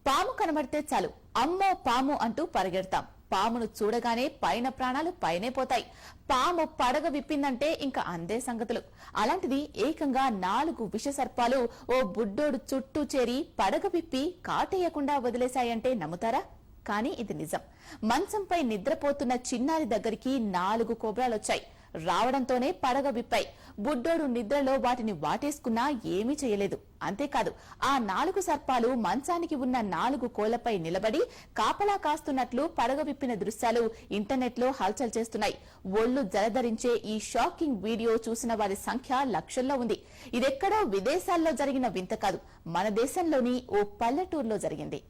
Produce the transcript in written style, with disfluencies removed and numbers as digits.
పాము కనబడితే చాలు అమ్మో పాము అంటూ పరిగెడతాం. పామును చూడగానే పైన ప్రాణాలు పైనే పోతాయి. పాము పడగ విప్పిందంటే ఇంకా అందే సంగతులు. అలాంటిది ఏకంగా 4 విషసర్పాలు ఓ బుడ్డోడు చుట్టూ చేరి పడగ విప్పి కాటేయకుండా వదిలేశాయంటే నమ్ముతారా? కానీ ఇది నిజం. మంచంపై నిద్రపోతున్న చిన్నారి దగ్గరికి 4 కోబ్రాలొచ్చాయి. రావడంతోనే పడగ విప్పాయి. బుడ్డోడు నిద్రలో వాటిని వాటేసుకున్నా ఏమీ చేయలేదు. అంతేకాదు, ఆ 4 సర్పాలు మంచానికి ఉన్న 4 కోళ్లపై నిలబడి కాపలా కాస్తున్నట్లు పడగ విప్పిన దృశ్యాలు ఇంటర్నెట్ లో హల్చల్ చేస్తున్నాయి. ఒళ్లు జలధరించే ఈ షాకింగ్ వీడియో చూసిన వారి సంఖ్య లక్షల్లో ఉంది. ఇదెక్కడో విదేశాల్లో జరిగిన వింత కాదు, మన దేశంలోని ఓ పల్లెటూరులో జరిగింది.